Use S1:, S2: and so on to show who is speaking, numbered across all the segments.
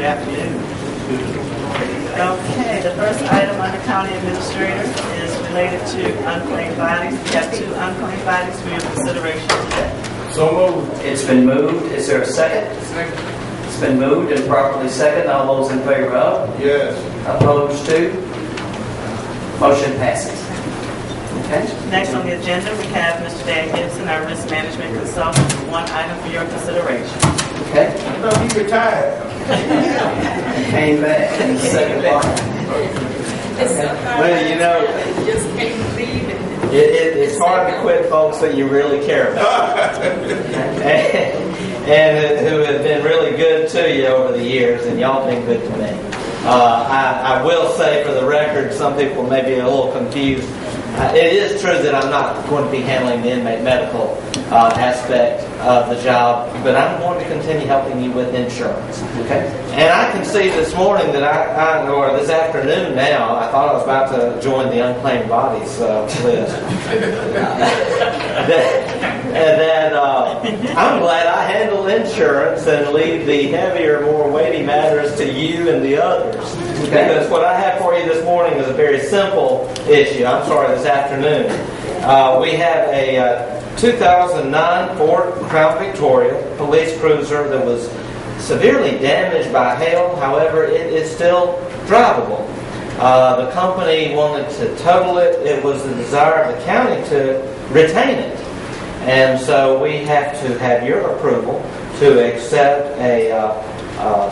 S1: afternoon. Okay, the first item on the county administrator is related to unclaimed bodies. We have 2 unclaimed bodies for your consideration today.
S2: So moved.
S3: It's been moved. Is there a second?
S2: Second.
S3: It's been moved and properly second. All those in favor of?
S2: Yes.
S3: Opposed to? Motion passes. Okay.
S1: Next on the agenda, we have Mr. Dan Gibson, our risk management consultant, with 1 item for your consideration.
S3: Okay.
S2: I thought he retired.
S3: Came back in the second part.
S4: Well, you know, it's hard to quit folks that you really care about. and who have been really good to you over the years, and y'all been good to me. I will say for the record, some people may be a little confused. It is true that I'm not going to be handling the inmate medical aspect of the job, but I'm going to continue helping you with insurance.
S3: Okay.
S4: And I can see this morning that or this afternoon now, I thought I was about to join the unclaimed bodies list. I'm glad I handle insurance and leave the heavier, more weighty matters to you and the others.
S3: Okay.
S4: Because what I have for you this morning is a very simple issue. I'm sorry, this afternoon. We have a 2009 Ford Crown Victoria police cruiser that was severely damaged by hail. However, it is still drivable. The company wanted to total it. It was the desire of the county to retain it. And so we have to have your approval to accept a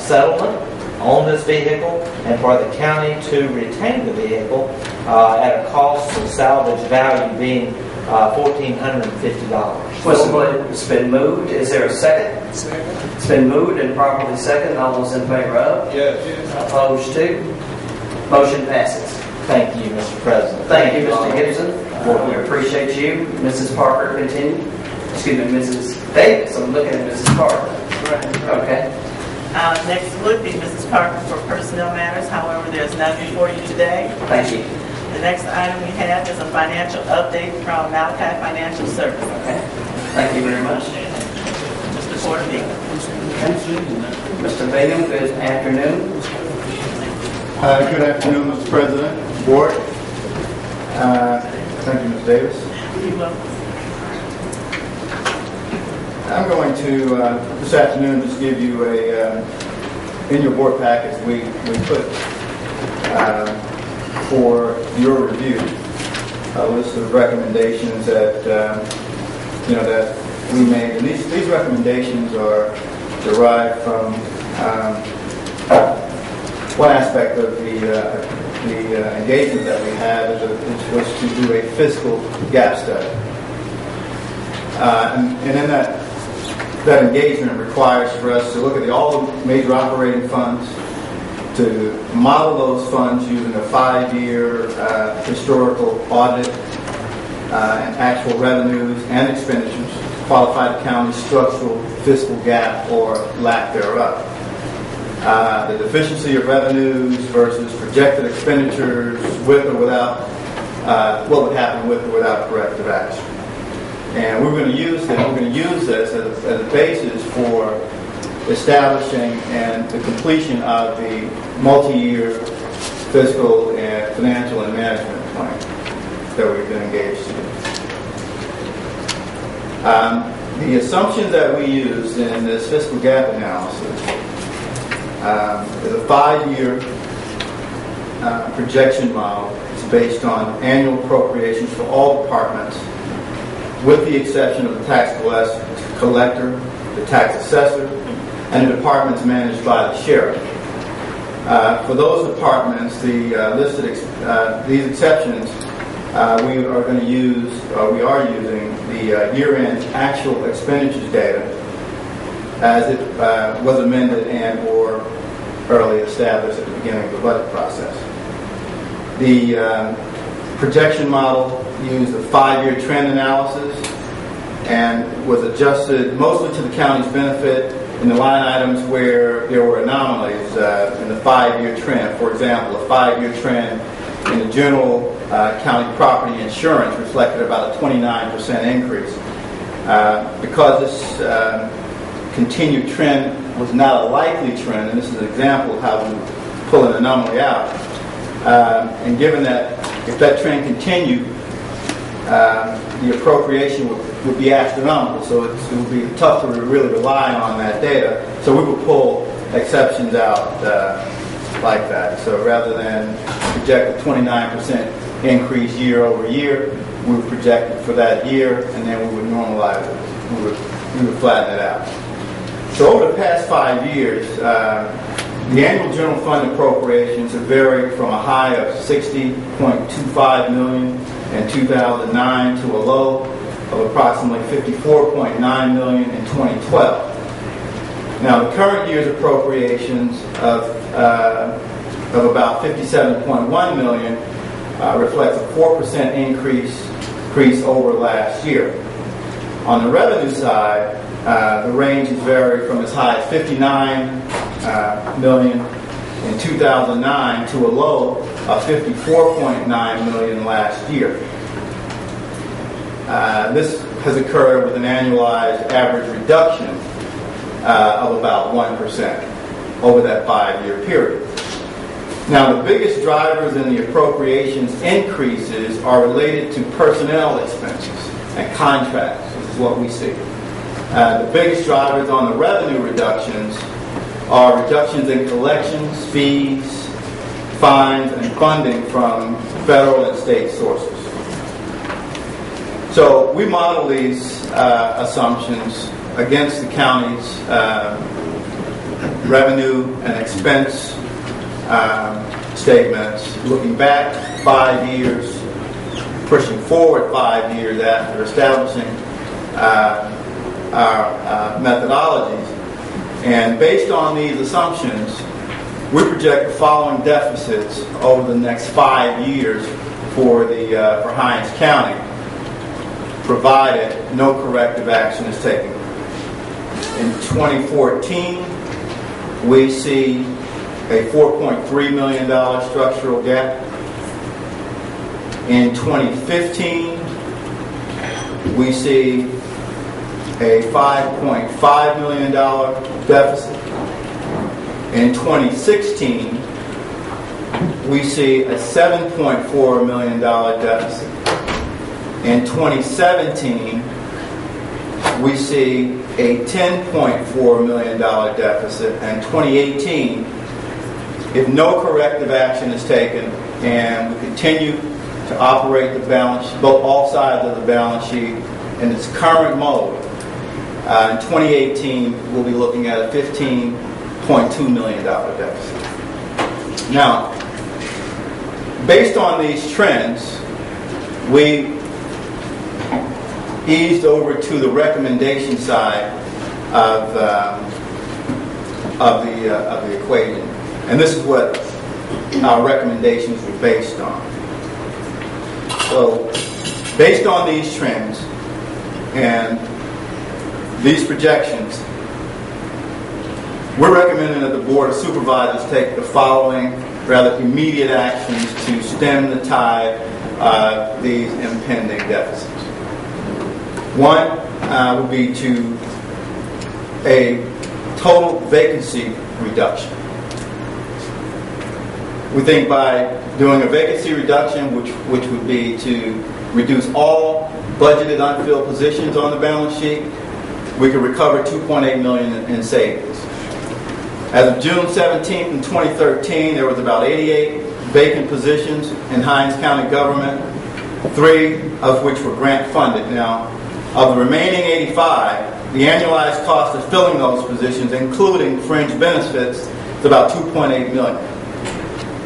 S4: settlement on this vehicle and for the county to retain the vehicle at a cost of salvage value being $1,450.
S3: It's been moved. Is there a second?
S2: Second.
S3: It's been moved and properly second. All those in favor of?
S2: Yes.
S3: Opposed to? Motion passes.
S4: Thank you, Mr. President.
S3: Thank you, Mr. Gibson. We appreciate you. Mrs. Parker, continue. Excuse me, Mrs. Davis. I'm looking at Mrs. Parker. Okay.
S1: Next would be Mrs. Parker for personnel matters. However, there's none before you today.
S3: Thank you.
S1: The next item we have is a financial update from Malachi Financial Services.
S3: Okay. Thank you very much.
S1: Mr. Porter Bingham.
S3: Mr. Bingham, good afternoon.
S5: Good afternoon, Mr. President, Board. Thank you, Ms. Davis.
S1: You're welcome.
S5: I'm going to, this afternoon, just give you in your board package, we put for your review a list of recommendations that, that we made. And these recommendations are derived from one aspect of the engagement that we had was to do a fiscal gap study. And in that engagement requires for us to look at all the major operating funds, to model those funds using a 5-year historical audit and actual revenues and expenditures, qualify the county's structural fiscal gap or lack thereof. The deficiency of revenues versus projected expenditures with or without, what would happen with or without corrective action. And we're going to use this as a basis for establishing and the completion of the multi-year fiscal and financial and management plan that we've been engaged in. The assumptions that we used in this fiscal gap analysis is a 5-year projection model. It's based on annual appropriations for all departments, with the exception of the tax collector, the tax assessor, and the departments managed by the sheriff. For those departments, the listed these exceptions, we are using the year-end actual expenditures data as it was amended and or early established at the beginning of the budget process. The projection model used a 5-year trend analysis and was adjusted mostly to the county's benefit in the line items where there were anomalies in the 5-year trend. For example, a 5-year trend in the general county property insurance reflected about a 29% increase. Because this continued trend was not a likely trend, and this is an example of how we pull an anomaly out. And given that if that trend continued, the appropriation would be astronomical, so it would be tough to really rely on that data. So we would pull exceptions out like that. So rather than project a 29% increase year over year, we would project it for that year, and then we would normalize it. We would flatten it out. So over the past 5 years, the annual general fund appropriations have varied from a high of $60.25 million in 2009 to a low of approximately $54.9 million in 2012. Now, the current year's appropriations of about $57.1 million reflects a 4% increase over last year. On the revenue side, the range has varied from as high as $59 million in 2009 to a low of $54.9 million last year. This has occurred with an annualized average reduction of about 1% over that 5-year period. Now, the biggest drivers in the appropriations increases are related to personnel expenses and contracts. This is what we see. The biggest drivers on the revenue reductions are reductions in collections, fees, fines, and funding from federal and state sources. So we model these assumptions against the county's revenue and expense statements, looking back 5 years, pushing forward 5 years after establishing our methodologies. And based on these assumptions, we project the following deficits over the next 5 years for Hinds County, provided no corrective action is taken. In 2014, we see a $4.3 million structural gap. In 2015, we see a $5.5 million deficit. In 2016, we see a $7.4 million deficit. In 2017, we see a $10.4 million deficit. And 2018, if no corrective action is taken and we continue to operate the balance, all sides of the balance sheet in its current mode, in 2018, we'll be looking at a $15.2 million deficit. Now, based on these trends, we eased over to the recommendation side of the equation, and this is what our recommendations were based on. So, based on these trends and these projections, we're recommending that the Board of Supervisors take the following rather immediate actions to stem the tide of these impending deficits. One would be to a total vacancy reduction. We think by doing a vacancy reduction, which would be to reduce all budgeted unfilled positions on the balance sheet, we could recover $2.8 million in savings. As of June 17th in 2013, there was about 88 vacant positions in Hinds County government, 3 of which were grant funded. Now, of the remaining 85, the annualized cost of filling those positions, including fringe benefits, is about $2.8 million.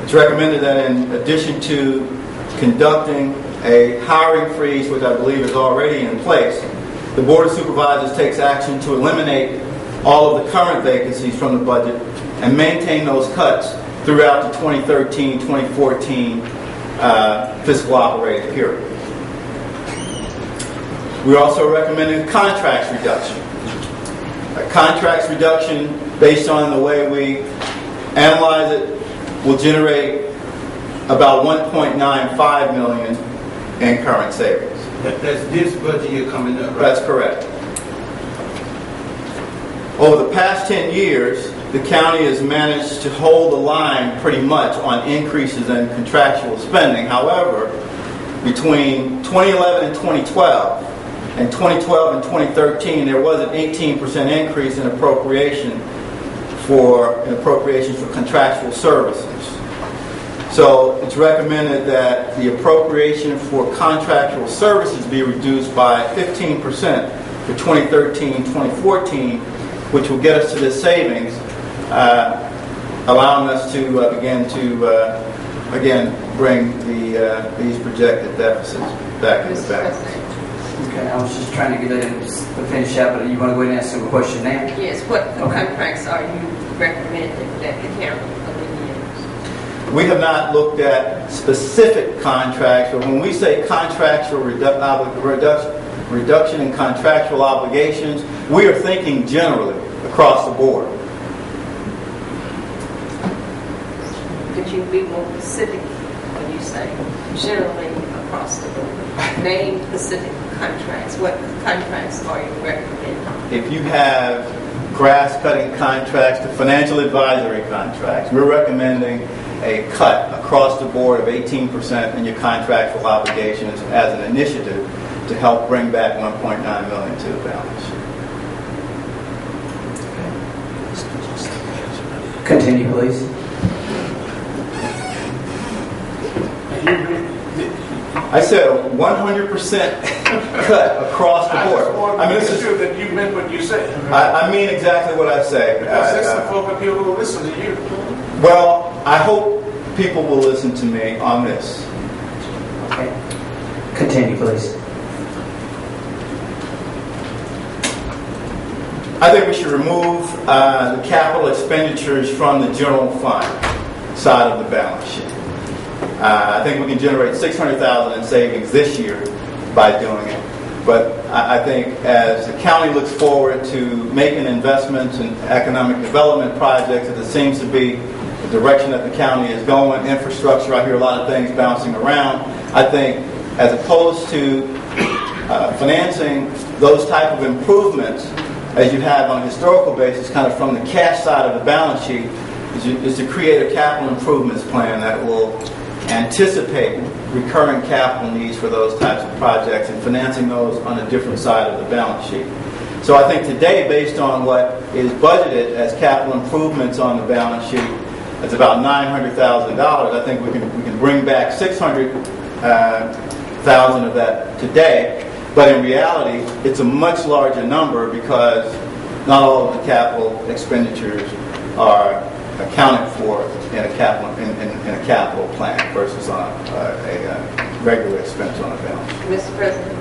S5: It's recommended that in addition to conducting a hiring freeze, which I believe is already in place, the Board of Supervisors takes action to eliminate all of the current vacancies from the budget and maintain those cuts throughout the 2013-2014 fiscal operating period. We're also recommending contracts reduction. A contracts reduction, based on the way we analyze it, will generate about $1.95 million in current savings.
S2: That's this budget year coming up, right?
S5: That's correct. Over the past 10 years, the county has managed to hold the line pretty much on increases in contractual spending. However, between 2011 and 2012, and 2012 and 2013, there was an 18% increase in appropriations for contractual services. So it's recommended that the appropriation for contractual services be reduced by 15% for 2013-2014, which will get us to this savings, allowing us to begin bring these projected deficits back into balance.
S3: Okay, I was just trying to get that to finish out, but you want to go ahead and ask some question now?
S6: Yes, what contracts are you recommending that the county alleviates?
S5: We have not looked at specific contracts, but when we say contractual reduction in contractual obligations, we are thinking generally across the board.
S6: Could you be more specific when you say generally across the board? Name specific contracts. What contracts are you recommending?
S5: If you have grass cutting contracts to financial advisory contracts, we're recommending a cut across the board of 18% in your contractual obligations as an initiative to help bring back $1.9 million to the balance sheet.
S3: Continue, please.
S5: I said a 100% cut across the board.
S2: I mean, this is true that you meant what you said.
S5: I mean exactly what I say.
S2: Because that's the folk of people who listen to you.
S5: Well, I hope people will listen to me on this.
S3: Okay. Continue, please.
S5: I think we should remove the capital expenditures from the general fund side of the balance sheet. I think we can generate $600,000 in savings this year by doing it. But I think as the county looks forward to making investments in economic development projects, as it seems to be the direction that the county is going, infrastructure, I hear a lot of things bouncing around. I think as opposed to financing those type of improvements as you have on a historical basis, kind of from the cash side of the balance sheet, is to create a capital improvements plan that will anticipate recurring capital needs for those types of projects and financing those on a different side of the balance sheet. So I think today, based on what is budgeted as capital improvements on the balance sheet, it's about $900,000. I think we can bring back $600,000 of that today. But in reality, it's a much larger number because not all of the capital expenditures are accounted for in a capital plan versus on a regular expense on a balance sheet.
S6: Mr. President,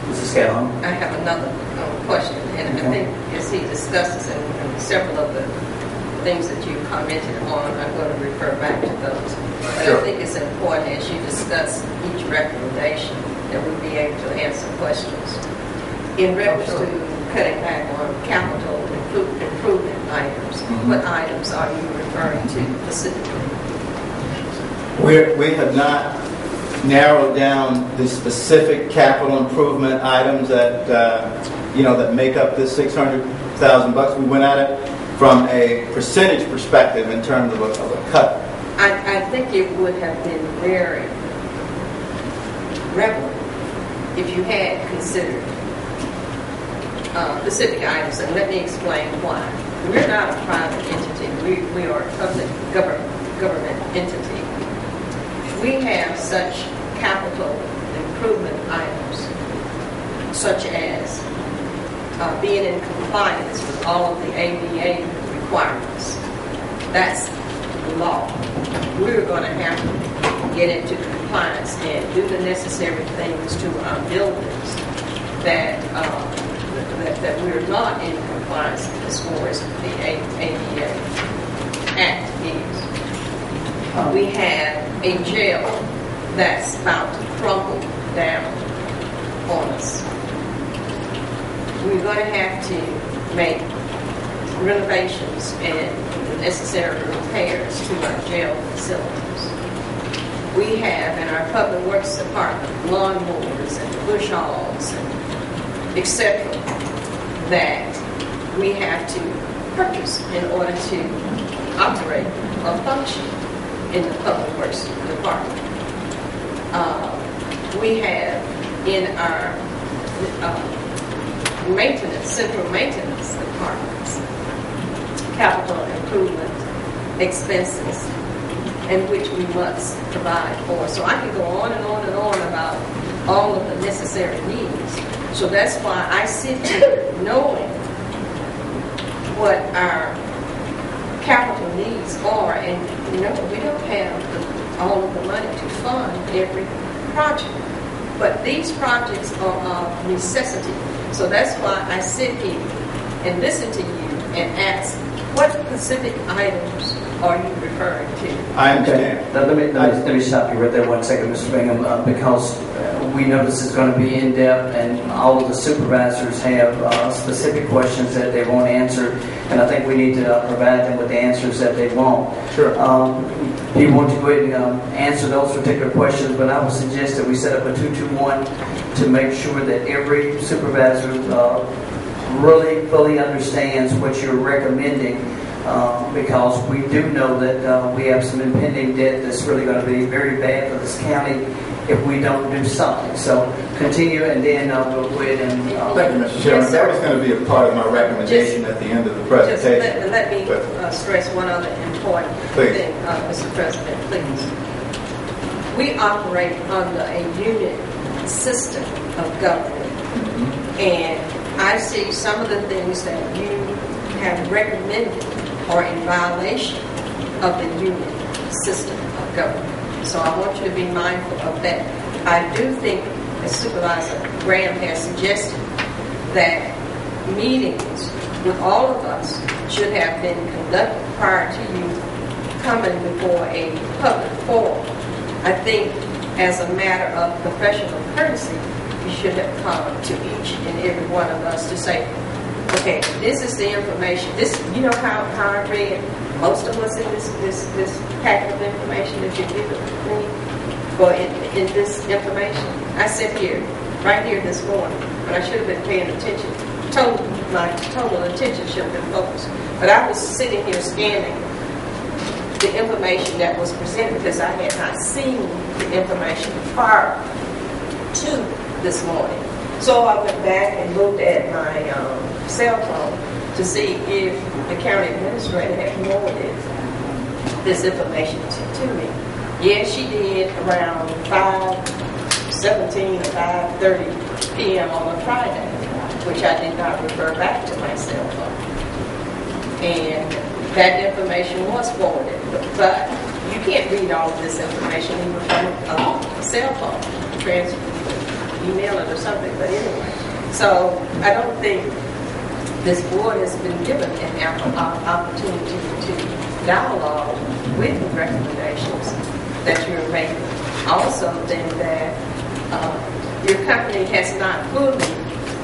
S3: Mrs. Calhoun.
S6: I have another question, and I think as he discusses and several of the things that you commented on, I'm going to refer back to those. But
S5: Sure.
S6: I think it's important as you discuss each recommendation that we be able to answer questions. In reference to cutting back on capital improvement items, what items are you referring to specifically?
S5: We have not narrowed down the specific capital improvement items that that make up this $600,000. We went at it from a percentage perspective in terms of a cut.
S6: I think it would have been very relevant if you had considered specific items, and let me explain why. We're not a private entity. We are a public government entity. We have such capital improvement items, such as being in compliance with all of the ADA requirements. That's the law. We're going to have to get into compliance and do the necessary things to our buildings that we're not in compliance as far as the ADA Act is. We have a jail that's about to crumble down on us. We're going to have to make renovations and the necessary repairs to our jail facilities. We have in our Public Works Department lawnmowers and bush hogs and etc. that we have to purchase in order to operate or function in the public works department. We have in our maintenance, central maintenance departments, capital improvement expenses in which we must provide for. So I could go on and on and on about all of the necessary needs. So that's why I sit here knowing what our capital needs are, and we don't have all of the money to fund every project. But these projects are of necessity. So that's why I sit here and listen to you and ask, what specific items are you referring to?
S5: I understand.
S3: Now, let me stop you right there 1 second, Mr. Bingham, because we know this is going to be in-depth, and all of the supervisors have specific questions that they want answered, and I think we need to provide them with the answers that they want.
S5: Sure.
S3: You want to go ahead and answer those particular questions, but I would suggest that we set up a 2-2-1 to make sure that every supervisor really fully understands what you're recommending, because we do know that we have some impending debt that's really going to be very bad for this county if we don't do something. So continue, and then we'll go ahead and...
S5: Thank you, Mr. Chairman.
S6: Yes,
S5: that was going to be a part of my recommendation at the end of the presentation.
S6: Just let me stress one other important
S5: Please.
S6: thing, Mr. President, please. We operate under a unit system of government, and I see some of the things that you have recommended are in violation of the unit system of government. So I want you to be mindful of that. I do think, as Supervisor Graham has suggested, that meetings with all of us should have been conducted prior to you coming before a public forum. I think as a matter of professional courtesy, you should have come to each and every one of us to say, okay, this is the information. This, you know how I read most of what's in this packet of information that you're giving me, or in this information. I sit here, right here this morning, but I should have been paying attention. My total attention should have been focused. But I was sitting here scanning the information that was presented because I had not seen the information prior to this morning. So I went back and looked at my cell phone to see if the county administrator had forwarded this information to me. Yes, she did around 5:17 or 5:30 p.m. on a Friday, which I did not refer back to my cell phone. And that information was forwarded. But you can't read all of this information even from a cell phone, email it or something, but anyway. So I don't think this board has been given an ample opportunity to dialogue with the recommendations that you're making. Also think that your company has not fully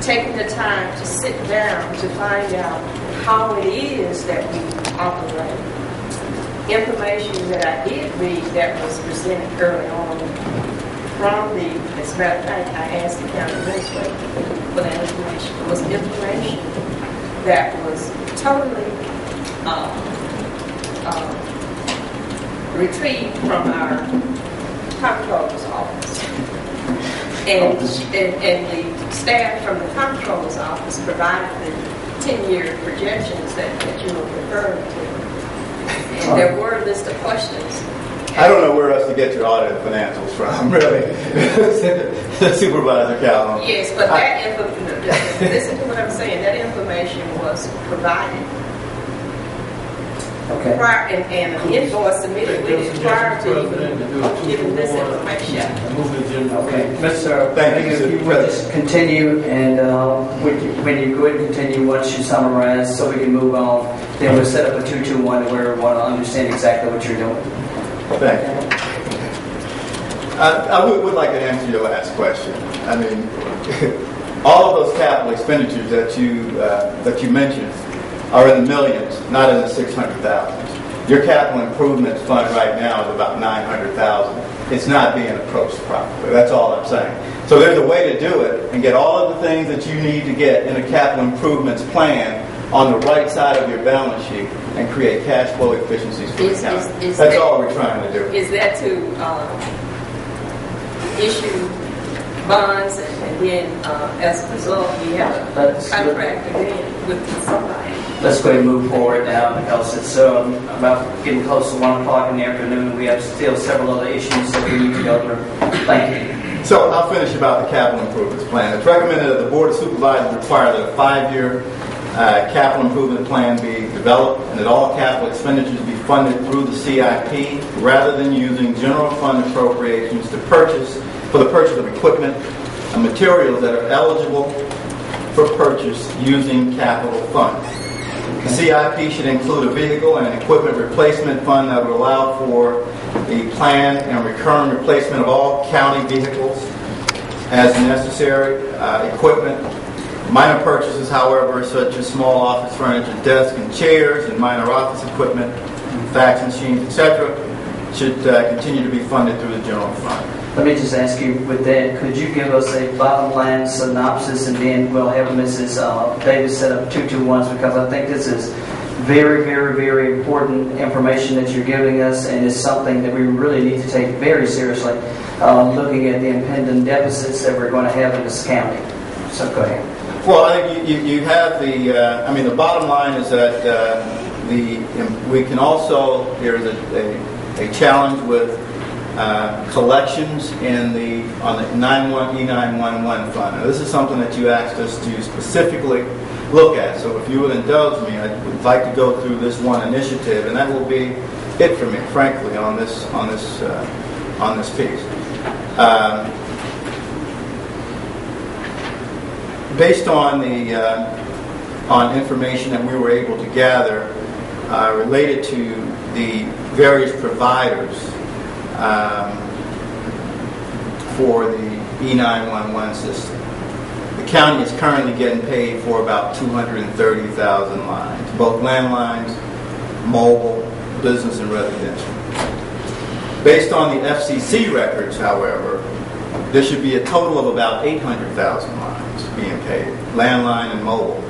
S6: taken the time to sit down to find out how it is that we operate. Information that I did read that was presented early on from as a matter of fact, I asked the county administrator for that information. It was information that was totally retrieved from our comptroller's office. And the staff from the comptroller's office provided the 10-year projections that you were referring to. And there were a list of questions.
S5: I don't know where else to get your audit financials from, really. Supervisor Calhoun.
S6: Yes, but that information, listen to what I'm saying, that information was provided prior, and an invoice submitted with it prior to even giving this information.
S3: Okay, Mr.
S5: Thank you,
S3: Bingham, if you
S5: Mr.
S3: would just continue, and when you go ahead and continue, once you summarize, so we can move on, then we'll set up a 2-2-1 where we want to understand exactly what you're doing.
S5: Thank you. I would like to answer your last question. I mean, all of those capital expenditures that you mentioned are in the millions, not in the 600,000. Your capital improvements fund right now is about 900,000. It's not being approached properly. That's all I'm saying. So there's a way to do it and get all of the things that you need to get in a capital improvements plan on the right side of your balance sheet and create cash flow efficiencies for the county.
S6: Is
S5: That's
S6: that-
S5: all we're trying to do.
S6: Is that to issue bonds and then as a result you have a
S3: That's-
S6: contract agreement with somebody?
S3: Let's go ahead and move forward now because it's about getting close to 1 o'clock in the afternoon. We have still several other issues that we need to go through. Thank you.
S5: So I'll finish about the capital improvements plan. It's recommended that the Board of Supervisors require that a 5-year capital improvement plan be developed and that all capital expenditures be funded through the CIP rather than using general fund appropriations for the purchase of equipment and materials that are eligible for purchase using capital funds. The CIP should include a vehicle and an equipment replacement fund that would allow for the planned and recurring replacement of all county vehicles as necessary, equipment. Minor purchases, however, such as small office furniture, desks and chairs, and minor office equipment, fax machines, etc., should continue to be funded through the general fund.
S3: Let me just ask you with that, could you give us a bottom line synopsis and then we'll have Mrs. Davis set up 221s because I think this is very, very, very important information that you're giving us and it's something that we really need to take very seriously looking at the impending deficits that we're going to have in this county. So go ahead.
S5: Well, I think you have the bottom line is that we can also, there's a challenge with collections on the E911 fund. Now, this is something that you asked us to specifically look at. So if you would indulge me, I would like to go through this one initiative, and that will be it for me, frankly, on this piece. Based on on information that we were able to gather related to the various providers for the E911 system. The county is currently getting paid for about 230,000 lines, both landlines, mobile, business, and residential. Based on the FCC records, however, there should be a total of about 800,000 lines being paid, landline and mobile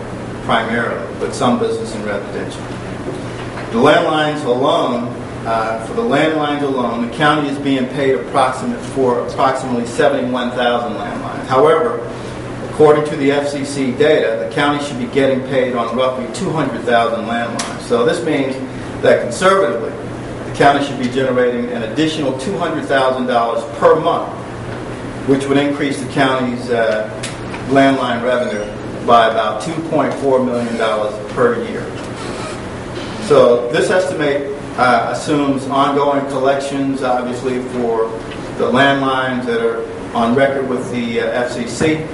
S5: primarily, but some business and residential. The landlines alone, the county is being paid approximately 71,000 landlines. However, according to the FCC data, the county should be getting paid on roughly 200,000 landlines. So this means that conservatively, the county should be generating an additional $200,000 per month, which would increase the county's landline revenue by about $2.4 million per year. So this estimate assumes ongoing collections, obviously, for the landlines that are on record with the FCC.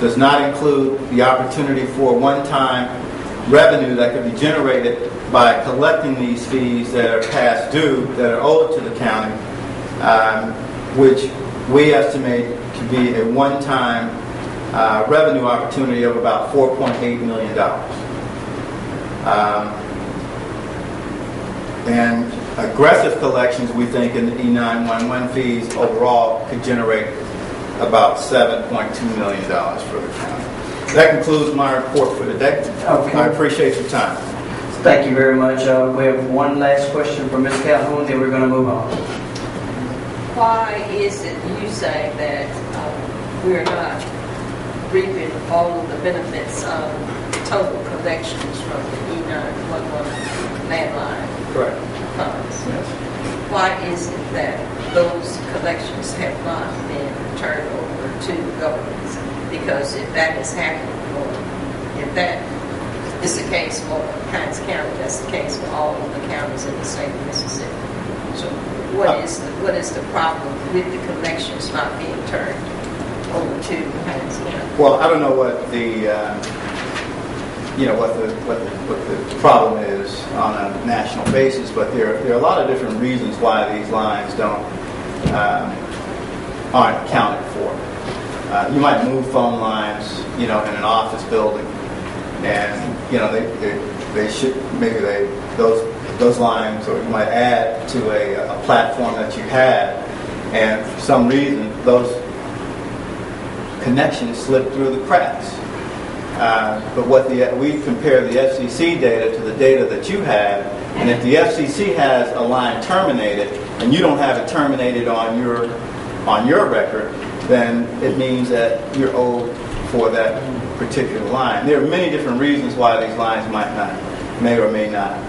S5: Does not include the opportunity for one-time revenue that could be generated by collecting these fees that are past due, that are owed to the county, which we estimate to be a one-time revenue opportunity of about $4.8 million. And aggressive collections, we think, in the E911 fees overall could generate about $7.2 million for the county. That concludes my report for today.
S3: Okay.
S5: I appreciate your time.
S3: Thank you very much. We have one last question from Ms. Calhoun, then we're going to move on.
S6: Why is it you say that we're not reaping all of the benefits of total collections from the E911 landline
S5: Correct.
S6: funds?
S5: Yes.
S6: Why is it that those collections have not been turned over to governments? Because if that is happening, or if that is the case for Hinds County, that's the case for all of the counties in the state of Mississippi. So what is the problem with the collections not being turned over to Hinds County?
S5: Well, I don't know what the what the problem is on a national basis, but there are a lot of different reasons why these lines aren't accounted for. You might move phone lines, in an office building, and those lines, or you might add to a platform that you had, and for some reason those connections slip through the cracks. But we compare the FCC data to the data that you have, and if the FCC has a line terminated and you don't have it terminated on your record, then it means that you're owed for that particular line. There are many different reasons why these lines may or may not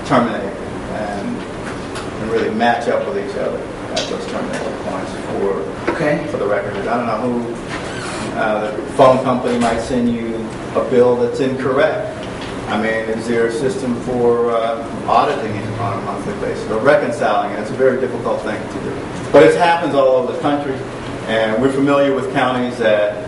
S5: terminate and really match up with each other at those termination points for the record. I don't know who, the phone company might send you a bill that's incorrect. I mean, is there a system for auditing it on a monthly basis or reconciling it? It's a very difficult thing to do. But it happens all over the country, and we're familiar with counties that,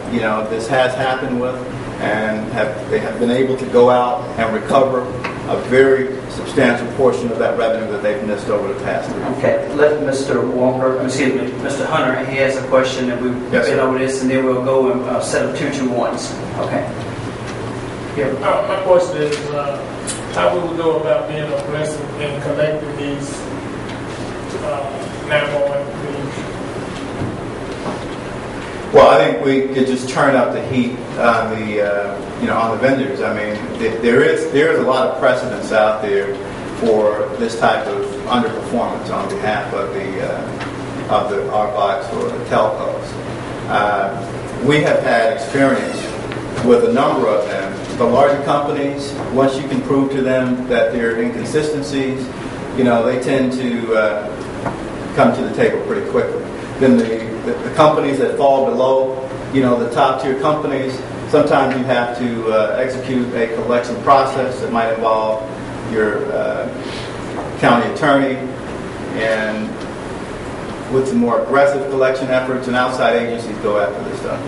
S5: this has happened with, and they have been able to go out and recover a very substantial portion of that revenue that they've missed over the past year.
S3: Okay, let Mr. Mr. Hunter, he has a question, and we've been over this, and then we'll go and set up 221s. Okay.
S7: My question is, how will we go about being aggressive in collecting these 911 bills?
S5: Well, I think we could just turn up the heat on the vendors. I mean, there is a lot of precedence out there for this type of underperformance on behalf of the RBOCs or the telcos. We have had experience with a number of them. The larger companies, once you can prove to them that there are inconsistencies, they tend to come to the table pretty quickly. Then the companies that fall below, the top tier companies, sometimes you have to execute a collection process that might involve your county attorney, and with some more aggressive collection efforts, and outside agencies go after this stuff.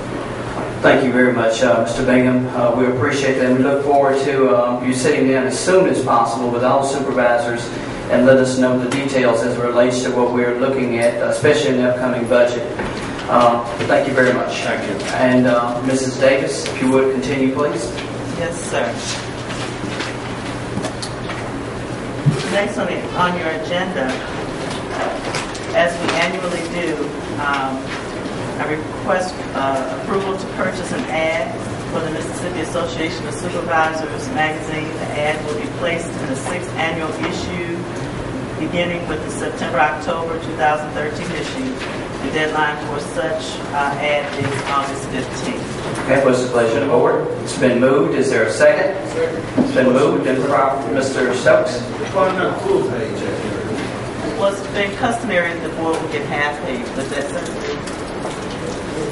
S3: Thank you very much, Mr. Bingham. We appreciate that. We look forward to you sitting down as soon as possible with all supervisors and let us know the details as it relates to what we're looking at, especially in the upcoming budget. Thank you very much.
S5: Thank you.
S3: And Mrs. Davis, if you would continue, please.
S1: Yes, sir. Next on your agenda, as we annually do, I request approval to purchase an ad for the Mississippi Association of Supervisors magazine. The ad will be placed in the 6th annual issue, beginning with the September-October 2013 issue. The deadline for such ad is August 15th.
S3: Okay, what's the pleasure of the board? It's been moved. Is there a second? It's been moved and Mr. Stokes.
S1: Well, it's been customary that the board will get half page, but that's certainly,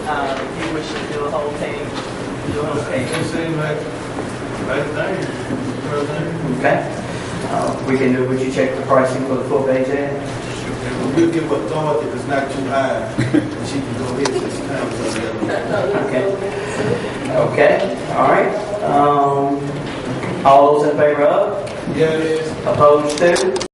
S1: if you wish to do a whole page, do a whole page.
S2: It seems like right there.
S3: Okay. We can do, would you check the pricing for the full page ad?
S8: We'll give her authority if it's not too high, and she can go ahead and sit down.
S3: Okay. Okay. All right. All those in favor of?
S8: Yeah, it is.
S3: Opposed to?